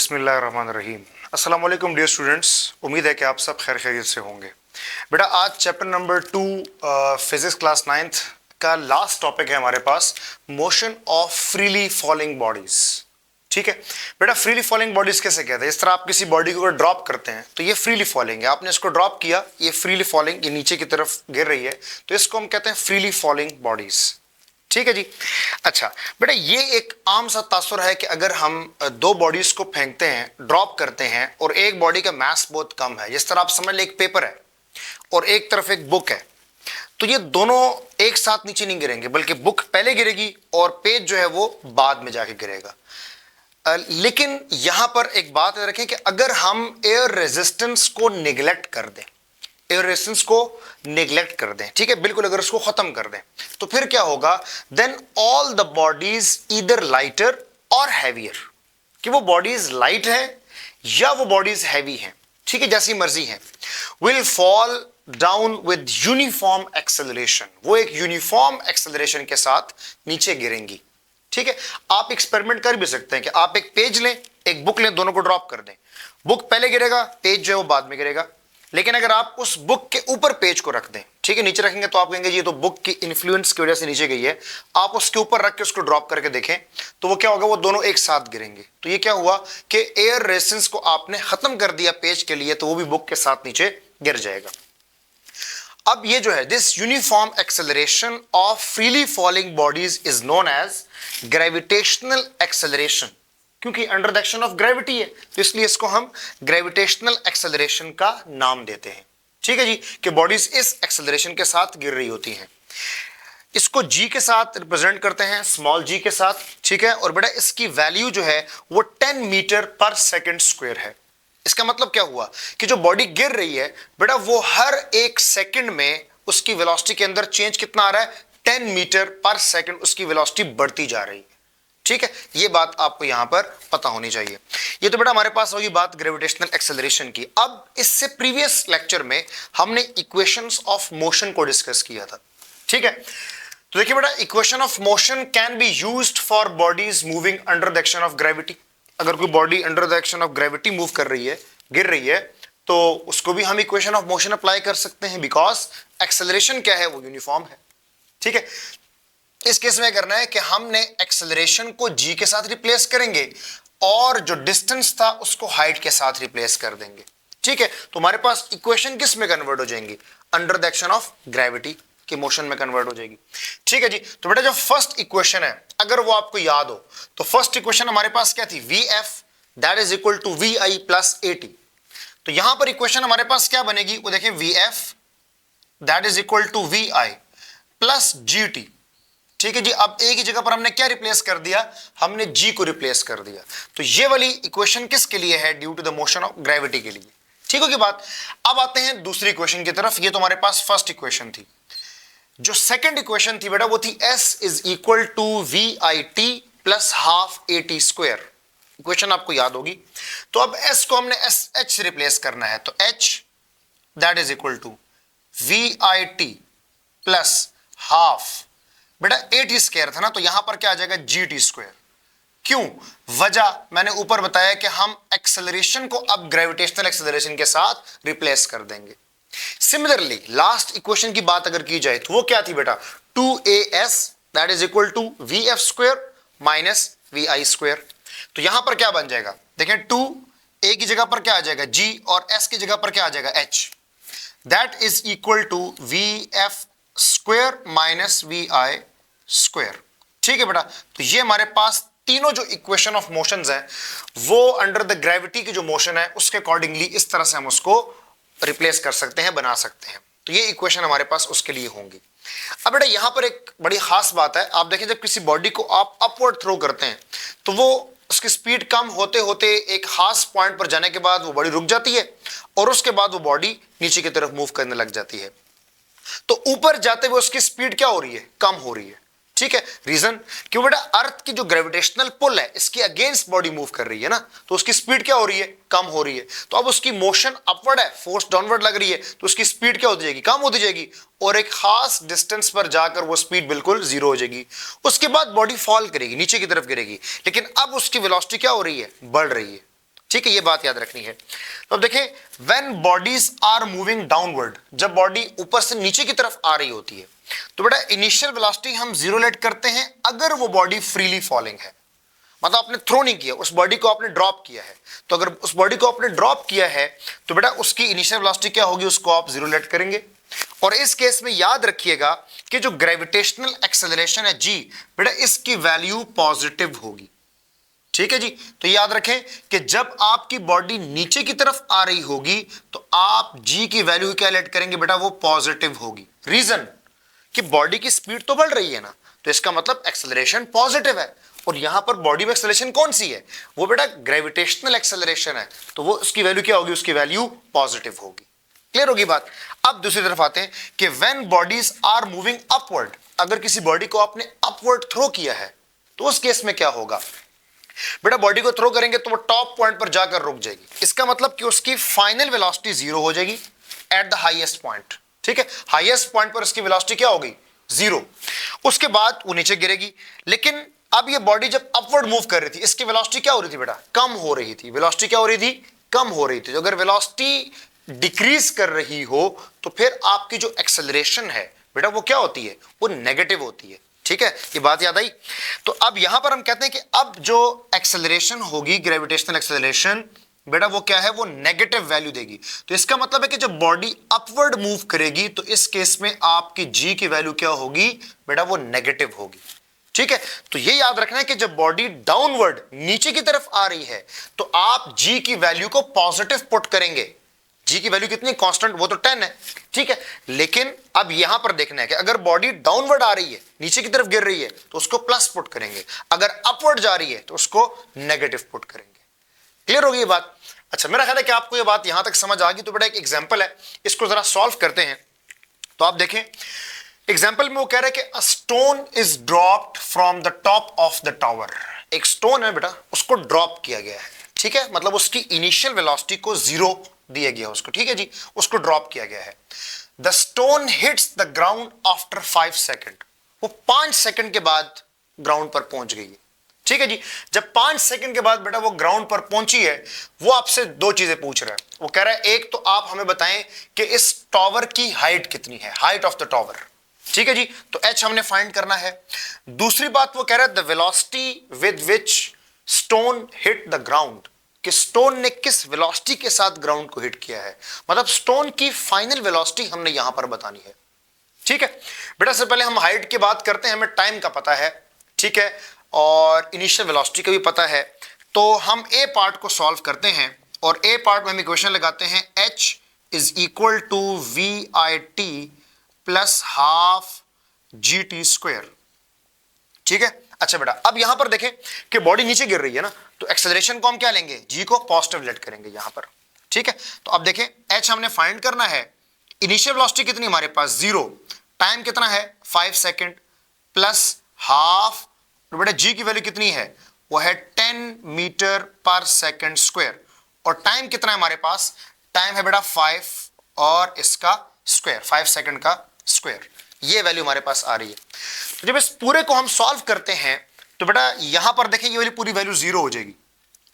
बिस्मिल्लाहिर्रहमानिर्रहीम। अस्सलाम वालेकुम डियर स्टूडेंट्स, उम्मीद है कि आप सब खैर खैरियत से होंगे। बेटा आज chapter number 2 physics class 9th का लास्ट टॉपिक है हमारे पास, motion of freely falling bodies. ठीक है बेटा, फ्रीली फॉलिंग बॉडीज कैसे कहते हैं? इस तरह आप किसी बॉडी को अगर ड्रॉप करते हैं तो ये फ्रीली फॉलिंग है, आपने इसको ड्रॉप किया, ये फ्रीली फॉलिंग, ये नीचे की तरफ गिर रही है, तो इसको हम कहते हैं फ्रीली फॉलिंग बॉडीज। ठीक है जी। अच्छा बेटा, ये एक आम सा तासुर है कि अगर हम दो बॉडीज को फेंकते हैं, ड्रॉप करते हैं, और एक बॉडी का मास बहुत कम है, जिस तरह आप समझ लें एक पेपर है और एक तरफ एक बुक है, तो ये दोनों एक साथ नीचे नहीं गिरेंगे, बल्कि बुक पहले गिरेगी और पेज जो है वो बाद में जाके गिरेगा। लेकिन यहां पर एक बात याद रखें कि अगर हम एयर रेजिस्टेंस को निगलेक्ट कर दें, एयर रेजिस्टेंस को निगलेक्ट कर दें, ठीक है, बिल्कुल अगर उसको खत्म कर दें, तो फिर क्या होगा? Then all the bodies either lighter or heavier, कि वो बॉडीज लाइट है या वो बॉडीज हैवी हैं, ठीक है, जैसी मर्जी है, will fall down with uniform acceleration, वो एक यूनिफॉर्म एक्सेलरेशन के साथ नीचे गिरेंगी। ठीक है, आप एक्सपेरिमेंट कर भी सकते हैं कि आप एक पेज लें, एक बुक लें, दोनों को ड्रॉप कर दें, बुक पहले गिरेगा, पेज जो है वो बाद में गिरेगा। लेकिन अगर आप उस बुक के ऊपर पेज को रख दें, ठीक है, नीचे रखेंगे तो आप कहेंगे ये तो बुक की इन्फ्लुएंस की वजह से नीचे गई है, आप उसके ऊपर रख के उसको ड्रॉप करके देखें तो वो क्या होगा? वो दोनों एक साथ गिरेंगे। तो ये क्या हुआ कि एयर रेजिस्टेंस को आपने खत्म कर दिया पेज के लिए, तो वो भी बुक के साथ नीचे गिर जाएगा। अब ये जो है, this uniform acceleration of freely falling bodies is known as gravitational acceleration, क्योंकि under the action of gravity है, तो इसलिए इसको हम ग्रेविटेशनल एक्सेलरेशन का नाम देते हैं। ठीक है जी, कि बॉडीज इस एक्सेलरेशन के साथ गिर रही होती हैं। इसको जी के साथ रिप्रेजेंट करते हैं, स्मॉल जी के साथ, ठीक है। और बेटा इसकी वैल्यू जो है वो 10 मीटर पर सेकंड स्क्वायर है। इसका मतलब क्या हुआ कि जो बॉडी गिर रही है बेटा, वो हर एक सेकंड में उसकी वेलोसिटी के अंदर चेंज कितना आ रहा है? 10 मीटर पर सेकंड उसकी वेलोसिटी बढ़ती जा रही है। ठीक है, ये बात आपको यहां पर पता होनी चाहिए। ये तो बेटा हमारे पास होगी बात ग्रेविटेशनल एक्सेलरेशन की। अब इससे प्रीवियस लेक्चर में हमने इक्वेशंस ऑफ मोशन को डिस्कस किया था। ठीक है, तो देखिए बेटा, equation of motion can be used for bodies moving under the action of gravity. अगर कोई body under the action of gravity move कर रही है, गिर रही है, तो उसको भी हम इक्वेशन ऑफ मोशन अप्लाई कर सकते हैं, बिकॉज एक्सेलरेशन क्या है? वो यूनिफॉर्म है। ठीक है, इस केस में करना है कि हमने एक्सेलरेशन को जी के साथ रिप्लेस करेंगे और जो डिस्टेंस था उसको हाइट के साथ रिप्लेस कर देंगे। ठीक है, तो हमारे पास इक्वेशन किस में कन्वर्ट हो जाएंगी? Under the action of gravity की मोशन में कन्वर्ट हो जाएगी। ठीक है जी, तो बेटा जो फर्स्ट इक्वेशन है, अगर वो आपको याद हो, तो फर्स्ट इक्वेशन हमारे पास क्या थी? V f that is equal to v i plus a t. तो यहां पर इक्वेशन हमारे पास क्या बनेगी? वो देखें, v f that is equal to v i plus g t. ठीक है जी, अब ए की जगह पर हमने क्या रिप्लेस कर दिया? हमने जी को रिप्लेस कर दिया। तो ये वाली इक्वेशन किसके लिए है? Due to the motion of gravity के लिए। ठीक होगी बात। अब आते हैं दूसरी इक्वेशन की तरफ। ये तो हमारे पास फर्स्ट इक्वेशन थी। जो सेकंड इक्वेशन थी बेटा, वो थी s is equal to v i t plus half a t square. Equation आपको याद होगी। तो अब एस को हमने एस एच से रिप्लेस करना है, तो h that is equal to v i t plus half, बेटा ए टी स्क्वायर था ना, तो यहां पर क्या आ जाएगा? जी टी स्क्वायर। क्यों? वजह मैंने ऊपर बताया कि हम एक्सेलरेशन को अब ग्रेविटेशनल एक्सेलरेशन के साथ रिप्लेस कर देंगे। सिमिलरली लास्ट इक्वेशन की बात अगर की जाए तो वो क्या थी बेटा? 2as that is equal to v f square minus v i square. तो यहां पर क्या बन जाएगा? देखें, 2a की जगह पर क्या आ जाएगा? g, और s की जगह पर क्या आ जाएगा? h। That is equal to v f square minus v i square. ठीक है बेटा, तो ये हमारे पास तीनों जो इक्वेशन ऑफ मोशंस हैं, वो अंडर द ग्रेविटी की जो मोशन है उसके अकॉर्डिंगली इस तरह से हम उसको रिप्लेस कर सकते हैं, बना सकते हैं। तो ये इक्वेशन हमारे पास उसके लिए होंगी। अब बेटा यहां पर एक बड़ी खास बात है, आप देखिए, जब किसी बॉडी को आप अपवर्ड थ्रो करते हैं तो वो उसकी स्पीड कम होते होते एक खास पॉइंट पर जाने के बाद वो बॉडी रुक जाती है और उसके बाद वो बॉडी नीचे की तरफ मूव करने लग जाती है। तो ऊपर जाते हुए उसकी स्पीड क्या हो रही है? कम हो रही है। ठीक है, रीजन क्यों? बेटा अर्थ की जो ग्रेविटेशनल पुल है इसके अगेंस्ट बॉडी मूव कर रही है ना, तो उसकी स्पीड क्या हो रही है? कम हो रही है। तो अब उसकी मोशन अपवर्ड है, फोर्स डाउनवर्ड लग रही है, तो उसकी स्पीड क्या होती जाएगी? कम होती जाएगी, और एक खास डिस्टेंस पर जाकर वो स्पीड बिल्कुल जीरो हो जाएगी। उसके बाद बॉडी फॉल करेगी, नीचे की तरफ गिरेगी, लेकिन अब उसकी वेलोसिटी क्या हो रही है? बढ़ रही है। ठीक है, ये बात याद रखनी है। तो अब देखें, when bodies are moving downward, जब बॉडी ऊपर से नीचे की तरफ आ रही होती है तो बेटा इनिशियल वेलोसिटी हम जीरो लेट करते हैं अगर वो बॉडी फ्रीली फॉलिंग है, मतलब आपने थ्रो नहीं किया, उस बॉडी को आपने ड्रॉप किया है। तो अगर उस बॉडी को आपने ड्रॉप किया है तो बेटा उसकी इनिशियल वेलोसिटी क्या होगी, उसको आप जीरो लेट करेंगे। और इस केस में याद रखिएगा कि जो ग्रेविटेशनल एक्सेलरेशन है जी, बेटा इसकी वैल्यू पॉजिटिव होगी। ठीक है जी, तो याद रखें कि जब आपकी बॉडी नीचे की तरफ आ रही होगी तो आप जी की वैल्यू क्या लेट करेंगे बेटा, वो पॉजिटिव होगी। रीजन कि बॉडी की स्पीड तो बढ़ रही है ना, तो इसका मतलब एक्सेलरेशन पॉजिटिव है। और यहां पर बॉडी में एक्सेलरेशन कौन सी है, वो बेटा ग्रेविटेशनल एक्सेलरेशन है, तो वो उसकी वैल्यू क्या होगी, उसकी वैल्यू पॉजिटिव होगी। क्लियर होगी बात। अब दूसरी तरफ आते हैं कि when bodies are moving upward, अगर किसी बॉडी को आपने अपवर्ड थ्रो किया है तो उस केस में क्या होगा बेटा, बॉडी को थ्रो करेंगे तो वो टॉप पॉइंट पर जाकर रुक जाएगी। इसका मतलब कि उसकी फाइनल वेलोसिटी जीरो हो जाएगी एट द हाईएस्ट पॉइंट। ठीक है, हाईएस्ट पॉइंट पर उसकी वेलोसिटी क्या होगी, जीरो। उसके बाद वो नीचे गिरेगी। लेकिन अब ये बॉडी जब अपवर्ड मूव कर रही थी, इसकी वेलोसिटी क्या हो रही थी बेटा, कम हो रही थी। वेलोसिटी क्या हो रही थी, कम हो रही थी। तो अगर वेलोसिटी डिक्रीज कर रही हो तो फिर आपकी जो एक्सेलरेशन है बेटा वो क्या होती है, वो नेगेटिव होती है। ठीक है, ये बात याद आई। तो अब यहां पर हम कहते हैं कि अब जो एक्सेलरेशन होगी, ग्रेविटेशनल एक्सेलरेशन, बेटा वो क्या है, वो नेगेटिव वैल्यू देगी। तो इसका मतलब है कि जब बॉडी अपवर्ड मूव करेगी तो इस केस में आपकी जी की वैल्यू क्या होगी बेटा, वो नेगेटिव होगी। ठीक है, तो ये याद रखना है कि जब बॉडी डाउनवर्ड नीचे की तरफ आ रही है तो आप जी की वैल्यू को पॉजिटिव पुट करेंगे। जी की वैल्यू कितनी कांस्टेंट, वो तो 10 है। ठीक है, लेकिन अब यहां पर देखना है कि अगर बॉडी डाउनवर्ड आ रही है, नीचे की तरफ गिर रही है, तो उसको प्लस पुट करेंगे। अगर अपवर्ड जा रही है तो उसको नेगेटिव पुट करेंगे। क्लियर होगी ये बात। अच्छा, मेरा ख्याल है कि आपको ये बात यहां तक समझ आ गई। तो बेटा एक एग्जांपल है, इसको जरा सॉल्व करते हैं। तो आप देखें एग्जांपल में वो कह रहे हैं कि a stone is dropped from the top of the tower. एक स्टोन है बेटा, उसको ड्रॉप किया गया है। ठीक है, मतलब उसकी इनिशियल वेलोसिटी को जीरो दिया गया उसको। ठीक है जी, उसको ड्रॉप किया गया है। The stone hits the ground after 5 second. वो 5 सेकेंड के बाद ग्राउंड पर पहुंच गई है। ठीक है जी, जब 5 सेकेंड के बाद बेटा वो ग्राउंड पर पहुंची है, वो आपसे दो चीजें पूछ रहा है। वो कह रहा है एक तो आप हमें बताएं कि इस टावर की हाइट कितनी है, हाइट ऑफ द टावर। ठीक है जी, तो एच हमने फाइंड करना है। दूसरी बात वो कह रहा है the velocity with which stone hit the ground, कि स्टोन ने किस वेलोसिटी के साथ ग्राउंड को हिट किया है, मतलब स्टोन की फाइनल वेलोसिटी हमने यहां पर बतानी है। ठीक है बेटा, सबसे पहले हम हाइट की बात करते हैं, हमें टाइम का पता है। ठीक है, और इनिशियल वेलोसिटी का भी पता है। तो हम ए पार्ट को सॉल्व करते हैं और ए पार्ट में हम इक्वेशन लगाते हैं, h is equal to v i t plus half g t square. ठीक है, अच्छा बेटा अब यहां पर देखें कि बॉडी नीचे गिर रही है ना, तो एक्सेलरेशन को हम क्या लेंगे, जी को पॉजिटिव लेट करेंगे यहां पर। ठीक है, तो अब देखें एच हमने फाइंड करना है। इनिशियल वेलोसिटी कितनी हमारे पास, जीरो। टाइम कितना है, 5 सेकेंड प्लस हाफ। तो बेटा जी की वैल्यू कितनी है, वो है 10 मीटर पर सेकेंड स्क्वायर। और टाइम कितना है हमारे पास, टाइम है बेटा 5 और इसका स्क्वायर, 5 सेकेंड का स्क्वायर। ये वैल्यू हमारे पास आ रही है। तो जब इस पूरे को हम सॉल्व करते हैं तो बेटा यहां पर देखें ये वाली पूरी वैल्यू जीरो हो जाएगी।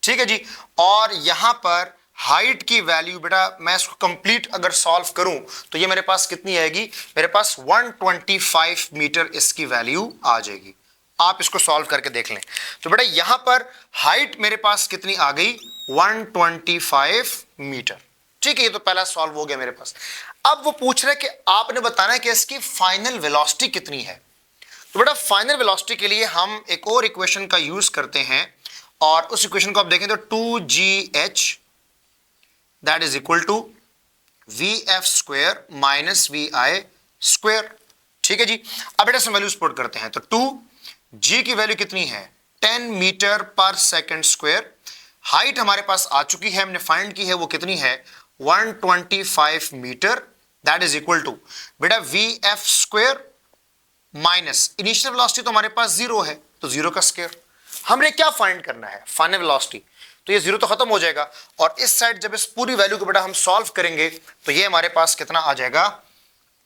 ठीक है जी, और यहां पर हाइट की वैल्यू बेटा मैं इसको कंप्लीट अगर सॉल्व करूं तो ये मेरे पास कितनी आएगी, मेरे पास 125 मीटर इसकी वैल्यू आ जाएगी। आप इसको सॉल्व करके देख लें। तो बेटा यहां पर हाइट मेरे पास कितनी आ गई, 125 मीटर। ठीक है, ये तो पहला सॉल्व हो गया मेरे पास। अब वो पूछ रहे कि आपने बताना है कि इसकी फाइनल वेलोसिटी कितनी है। तो बेटा फाइनल वेलोसिटी के लिए हम एक और इक्वेशन का यूज करते हैं और उस इक्वेशन को आप देखें तो 2gh that is equal to vf square minus vi square. ठीक है जी, अब बेटा इसमें वैल्यूज पुट करते हैं। तो 2g की वैल्यू कितनी है, 10 मीटर पर सेकेंड स्क्वायर। हाइट हमारे पास आ चुकी है, हमने फाइंड की है, वो कितनी है 125 metre. That is equal to बेटा vf square minus initial velocity तो हमारे पास जीरो है, तो जीरो का स्क्वायर। हमने क्या फाइंड करना है, फाइनल वेलोसिटी। तो ये जीरो तो खत्म हो जाएगा और इस साइड जब इस पूरी वैल्यू को बेटा हम सॉल्व करेंगे तो ये हमारे पास कितना आ जाएगा,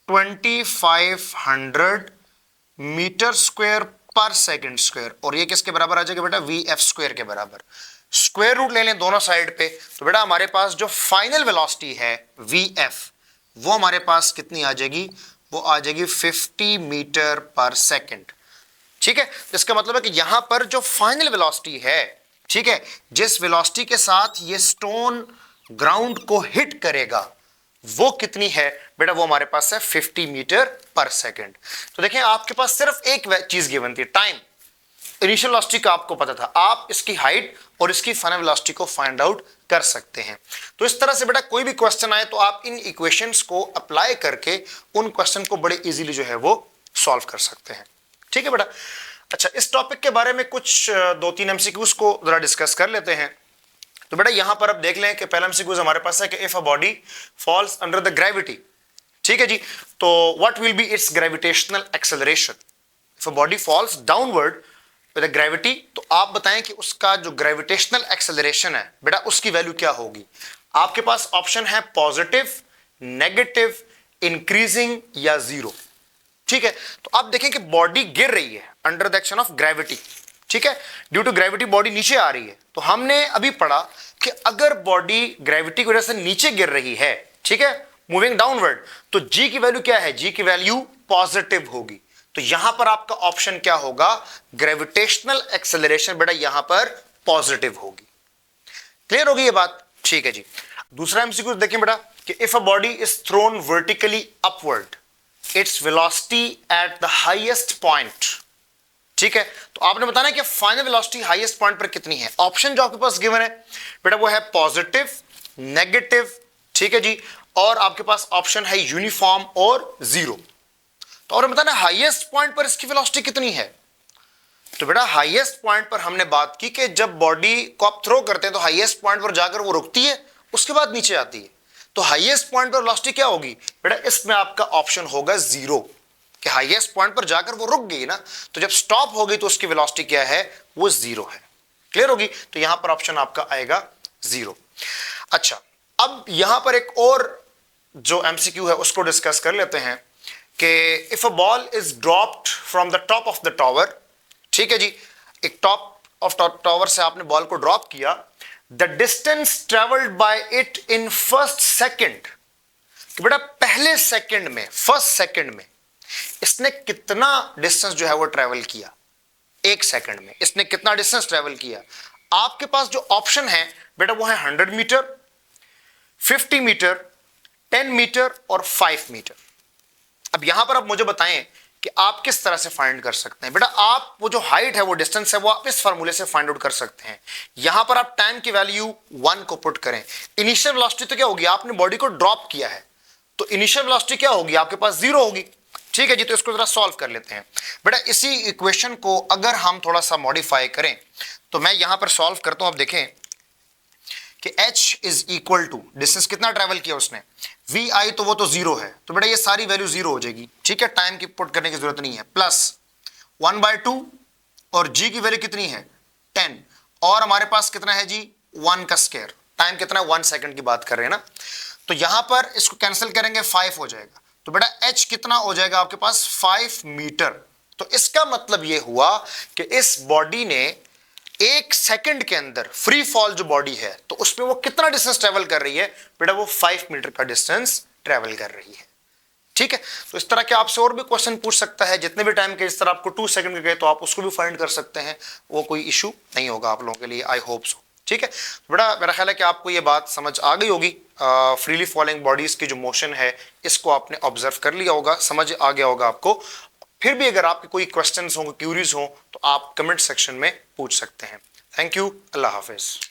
2500 मीटर स्क्वायर पर सेकेंड स्क्वायर। और ये किसके बराबर आ जाएगा बेटा, वी एफ स्क्वायर के बराबर। स्क्वायर रूट ले लें दोनों साइड पे, तो बेटा हमारे पास जो फाइनल वेलोसिटी है vf वो हमारे पास कितनी आ जाएगी, वो आ जाएगी 50 मीटर पर सेकंड। ठीक है, इसका मतलब है कि यहां पर जो फाइनल वेलोसिटी है, ठीक है, जिस वेलोसिटी के साथ ये स्टोन ग्राउंड को हिट करेगा वो कितनी है बेटा, वो हमारे पास है 50 मीटर पर सेकंड। तो देखें आपके पास सिर्फ एक चीज गिवन थी, टाइम। इनिशियल वेलोसिटी का आपको पता था, आप इसकी हाइट और इसकी फाइनल वेलोसिटी को फाइंड आउट कर सकते हैं। तो इस तरह से बेटा कोई भी क्वेश्चन आए तो आप इन इक्वेशंस को अप्लाई करके उन क्वेश्चन को बड़े इजीली जो है वो सॉल्व कर सकते हैं। ठीक है बेटा। अच्छा, इस टॉपिक के बारे में कुछ 2-3 एमसीक्यूज को जरा डिस्कस कर लेते हैं। तो बेटा यहां पर अब देख लें कि पहला एमसीक्यूज हमारे पास है कि if a body falls under the gravity, ठीक है जी, तो what will be it's gravitational acceleration. If a body false downward with gravity, तो आप बताएं कि उसका जो ग्रेविटेशनल एक्सेलरेशन है बेटा उसकी वैल्यू क्या होगी। आपके पास ऑप्शन है पॉजिटिव, नेगेटिव, इंक्रीजिंग या जीरो। ठीक है, तो आप देखें कि बॉडी गिर रही है under the action of gravity, ठीक है, ड्यू टू ग्रेविटी बॉडी नीचे आ रही है। तो हमने अभी पढ़ा कि अगर बॉडी ग्रेविटी की वजह से नीचे गिर रही है, ठीक है, मूविंग डाउनवर्ड, तो जी की वैल्यू क्या है, जी की वैल्यू पॉजिटिव होगी। तो यहां पर आपका ऑप्शन क्या होगा, ग्रेविटेशनल एक्सेलरेशन बेटा यहां पर पॉजिटिव होगी। क्लियर होगी ये बात? ठीक है जी। दूसरा एमसीक्यू देखें बेटा कि if a body is thrown vertically upward, its velocity at the highest point, ठीक है, तो आपने बताना है कि फाइनल वेलोसिटी हाईएस्ट पॉइंट पर कितनी है। ऑप्शन जो आपके पास गिवन है बेटा वो है पॉजिटिव, नेगेटिव, ठीक है जी, और आपके पास ऑप्शन है यूनिफॉर्म और जीरो। तो और बताना हाईएस्ट पॉइंट पर इसकी वेलोसिटी कितनी है। तो बेटा हाईएस्ट पॉइंट पर हमने बात की कि जब बॉडी को आप थ्रो करते हैं तो हाईएस्ट पॉइंट पर जाकर वो रुकती है, उसके बाद नीचे आती है। तो हाईएस्ट पॉइंट पर वेलोसिटी क्या होगी बेटा, इसमें आपका ऑप्शन होगा जीरो, कि हाईएस्ट पॉइंट पर जाकर वो रुक गई ना, तो जब स्टॉप हो गई तो उसकी वेलोसिटी क्या है, वो जीरो है। क्लियर होगी? तो यहां पर ऑप्शन आपका आएगा जीरो। अच्छा, अब यहां पर एक और जो एमसीक्यू है उसको डिस्कस कर लेते हैं कि if a ball is dropped from the top of the tower, ठीक है जी, एक टॉप ऑफ टावर से आपने बॉल को ड्रॉप किया, the distance travelled by it in first second, बेटा पहले सेकंड में, फर्स्ट सेकंड में इसने कितना डिस्टेंस जो है वो ट्रेवल किया, एक सेकंड में इसने कितना डिस्टेंस ट्रेवल किया। आपके पास जो ऑप्शन है बेटा वो है 100 मीटर, 50 मीटर, 10 मीटर और 5 मीटर। अब यहां पर आप मुझे बताएं कि आप किस तरह से फाइंड कर सकते हैं। बेटा आप वो जो हाइट है, वो डिस्टेंस है, वो आप इस फार्मूले से फाइंड आउट कर सकते हैं। यहां पर आप टाइम की वैल्यू 1 को पुट करें। इनिशियल वेलोसिटी तो क्या होगी, आपने बॉडी को ड्रॉप किया है, तो इनिशियल वेलोसिटी क्या होगी आपके पास, जीरो होगी। ठीक है जी, तो इसको जरा सॉल्व कर लेते हैं। बेटा इसी इक्वेशन को अगर हम थोड़ा सा मॉडिफाई करें तो मैं यहां पर सॉल्व करता हूं। आप देखें कि h is equal to distance कितना ट्रेवल किया उसने, vi, तो वो तो जीरो है, तो बेटा ये सारी वैल्यू जीरो हो जाएगी। ठीक है, टाइम की पुट करने की जरूरत नहीं है, प्लस 1/2 और g की वैल्यू कितनी है 10, और हमारे पास कितना है जी 1 का स्क्वायर, टाइम कितना है 1 सेकंड की बात कर रहे हैं ना, तो यहां पर इसको कैंसिल करेंगे 5 हो जाएगा, तो बेटा h कितना हो जाएगा आपके पास 5 मीटर। तो इसका मतलब यह हुआ कि इस बॉडी ने एक सेकंड के अंदर फ्री फॉल जो बॉडी है तो उसमें वो कितना डिस्टेंस ट्रेवल कर रही है बेटा, वो 5 मीटर का डिस्टेंस ट्रेवल कर रही है। ठीक है, तो इस तरह के आपसे और भी क्वेश्चन पूछ सकता है, जितने भी टाइम के इस तरह आपको 2 सेकंड के गए तो आप उसको भी फाइंड कर सकते हैं, वो कोई इशू नहीं होगा आप लोगों के लिए, आई होप सो। ठीक है, तो बेटा मेरा ख्याल है कि आपको ये बात समझ आ गई होगी। फ्रीली फॉलिंग बॉडीज की जो मोशन है इसको आपने ऑब्जर्व कर लिया होगा, समझ आ गया होगा आपको। फिर भी अगर आपके कोई क्वेश्चंस हों, क्यूरीज हों, तो आप कमेंट सेक्शन में पूछ सकते हैं। Thank you, Allah Hafiz.